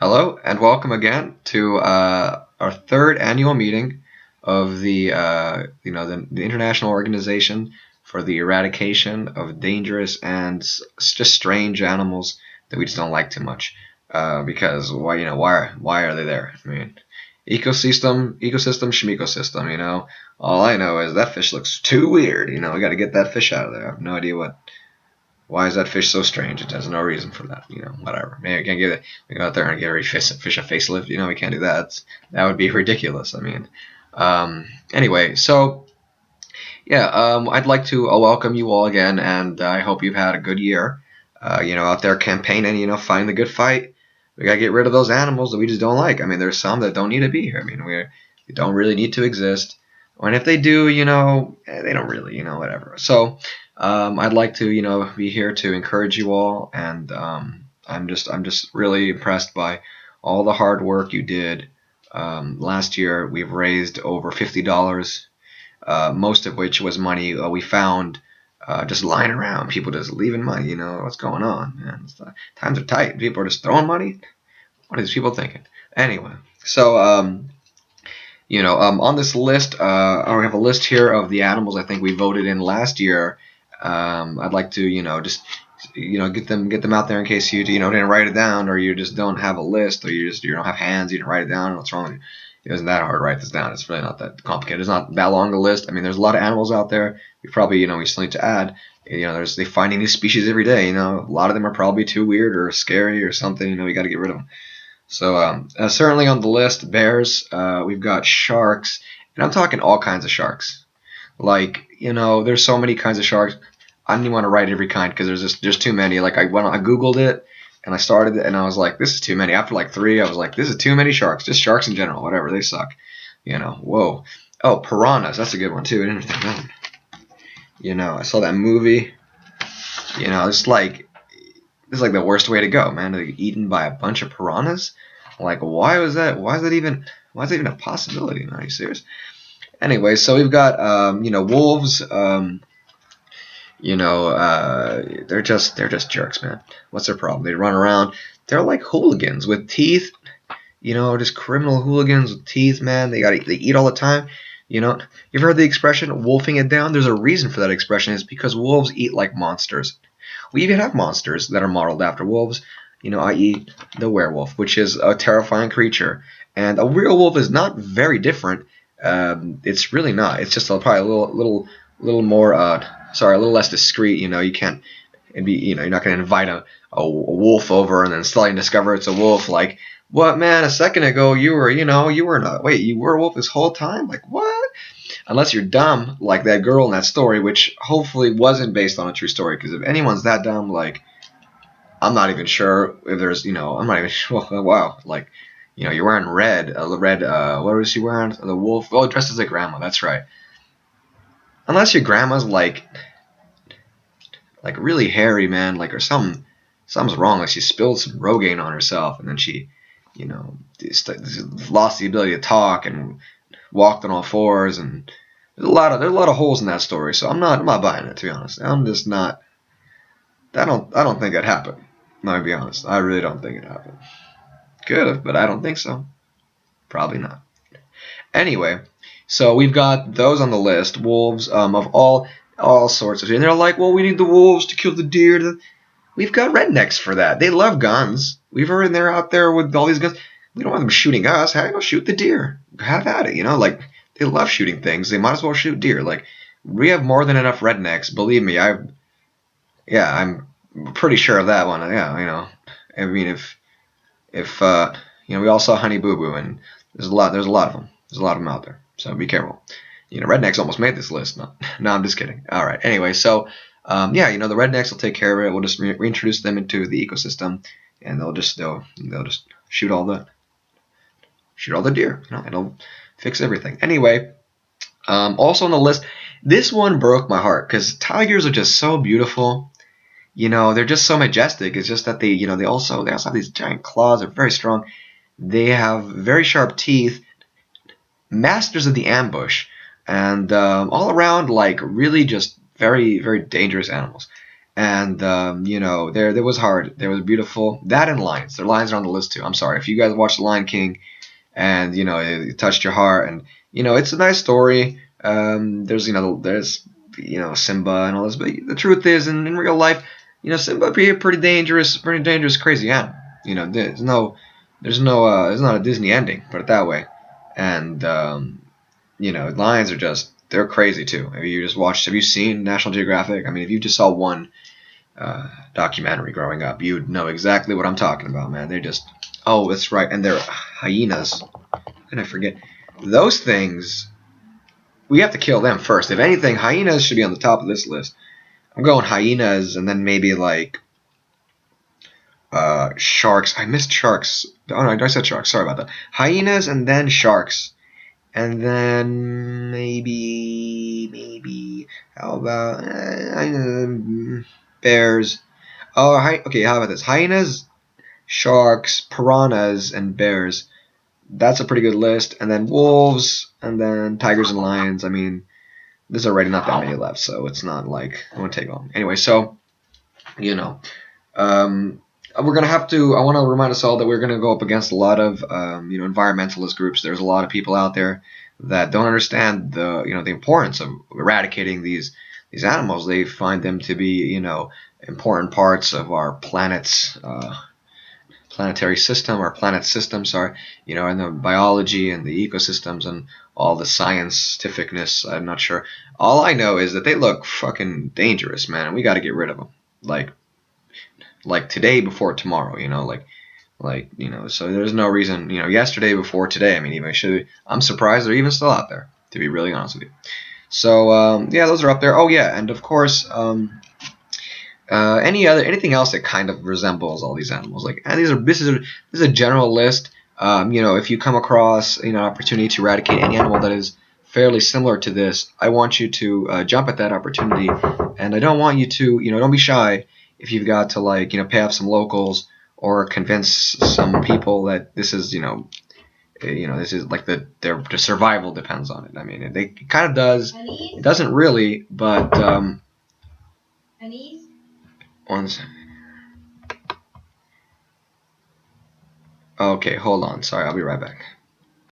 Hello and welcome again to our third annual meeting of the International Organization for the Eradication of Dangerous and just strange animals that we just don't like too much. Because why are they there? I mean, ecosystem, schmecosystem. All I know is that fish looks too weird. We got to get that fish out of there. I have no idea why is that fish so strange? It has no reason for that. Whatever. Maybe we can't get it. We go out there and get every fish a facelift. We can't do that. That would be ridiculous. Anyway, so yeah, I'd like to welcome you all again, and I hope you've had a good year. Out there campaigning. Fighting the good fight. We gotta get rid of those animals that we just don't like. There's some that don't need to be here. We don't really need to exist. And if they do, they don't really, whatever. So. I'd like to, be here to encourage you all, and I'm just really impressed by all the hard work you did. Last year, we've raised over $50, most of which was money we found just lying around. People just leaving money. What's going on, man? Times are tight. People are just throwing money. What are these people thinking? Anyway, so on this list, I have a list here of the animals I think we voted in last year. I'd like to, just, get them out there in case you didn't write it down, or you just don't have a list, or you don't have hands, you didn't write it down. What's wrong with you? It isn't that hard to write this down. It's really not that complicated. It's not that long a list. There's a lot of animals out there. We probably, we still need to add. They're finding new species every day. A lot of them are probably too weird or scary or something. We got to get rid of them. So certainly on the list, bears. We've got sharks, and I'm talking all kinds of sharks. There's so many kinds of sharks. I didn't want to write every kind because there's too many. I Googled it and I started it and I was like, this is too many. After 3, I was like, this is too many sharks. Just sharks in general, whatever. They suck. Whoa. Oh, piranhas. That's a good one too. I didn't think that one. I saw that movie. It's like the worst way to go, man. To get eaten by a bunch of piranhas. Why is that even a possibility? Are you serious? Anyway, so we've got wolves. They're just jerks, man. What's their problem? They run around. They're like hooligans with teeth. Just criminal hooligans with teeth, man. They eat all the time. You've heard the expression wolfing it down? There's a reason for that expression. It's because wolves eat like monsters. We even have monsters that are modeled after wolves. I.e. the werewolf, which is a terrifying creature. And a real wolf is not very different. It's really not. It's just probably a little more, a little less discreet. You can't be, you're not going to invite a wolf over and then suddenly discover it's a wolf. Like, what, man? A second ago you were a wolf this whole time? Like, what? Unless you're dumb, like that girl in that story, which hopefully wasn't based on a true story. Because if anyone's that dumb, I'm not even sure if there's, I'm not even sure. Wow, you're wearing red. What was she wearing? The wolf. Oh, dressed as a grandma. That's right. Unless your grandma's really hairy, man, or something's wrong. She spilled some Rogaine on herself, and then she, lost the ability to talk and walked on all fours, and there's a lot of holes in that story. So I'm not buying it, to be honest. I'm just not. I don't think it happened. I'm gonna be honest. I really don't think it happened. Could have, but I don't think so. Probably not. Anyway. So we've got those on the list, wolves of all sorts of, and they're like, well, we need the wolves to kill the deer. We've got rednecks for that. They love guns. They're out there with all these guns. We don't want them shooting us. How do you shoot the deer? Have at it. They love shooting things. They might as well shoot deer. We have more than enough rednecks. Believe me, I'm pretty sure of that one. Yeah, if we all saw Honey Boo Boo, and there's a lot of them. There's a lot of them out there. So be careful. Rednecks almost made this list. No, I'm just kidding. All right. Anyway, so the rednecks will take care of it. We'll just reintroduce them into the ecosystem, and they'll just shoot all the deer. It'll fix everything. Anyway, also on the list, this one broke my heart because tigers are just so beautiful. They're just so majestic. It's just that they also have these giant claws. They're very strong. They have very sharp teeth. Masters of the ambush, and all around really just very, very dangerous animals. And you know, there was hard. There was beautiful. That and lions. Their lions are on the list too. I'm sorry if you guys watched The Lion King and you know it touched your heart, and you know it's a nice story. There's you know Simba and all this, but the truth is, in real life, you know Simba be a pretty dangerous, crazy animal. You know, there's not a Disney ending, put it that way. And you know, lions are just they're crazy too. Have you seen National Geographic? I mean, if you just saw one documentary growing up, you'd know exactly what I'm talking about, man. They're just, oh, that's right, and they're hyenas. How can I forget? Those things, we have to kill them first. If anything, hyenas should be on the top of this list. I'm going hyenas, and then maybe like sharks. I missed sharks. Oh no, I said sharks. Sorry about that. Hyenas, and then sharks. And then maybe how about bears? Oh, okay. How about this? Hyenas, sharks, piranhas, and bears. That's a pretty good list. And then wolves, and then tigers and lions. I mean, there's already not that many left, so it's not like I want to take long. Anyway, so you know, we're gonna have to. I want to remind us all that we're gonna go up against a lot of you know environmentalist groups. There's a lot of people out there that don't understand the importance of eradicating these animals. They find them to be important parts of our planet's planetary system, our planet system, sorry, and the biology and the ecosystems and all the scientificness. I'm not sure. All I know is that they look fucking dangerous, man, and we got to get rid of them. Like today before tomorrow, so there's no reason, yesterday before today. I mean, I'm surprised they're even still out there, to be really honest with you. So yeah, those are up there. Oh yeah, and of course, anything else that kind of resembles all these animals. This is a general list. If you come across an opportunity to eradicate any animal that is fairly similar to this, I want you to jump at that opportunity, and I don't want you to don't be shy if you've got to pay off some locals or convince some people that this is this is like their survival depends on it. I mean, it kind of does. It doesn't really, but one second. Okay, hold on. Sorry, I'll be right back.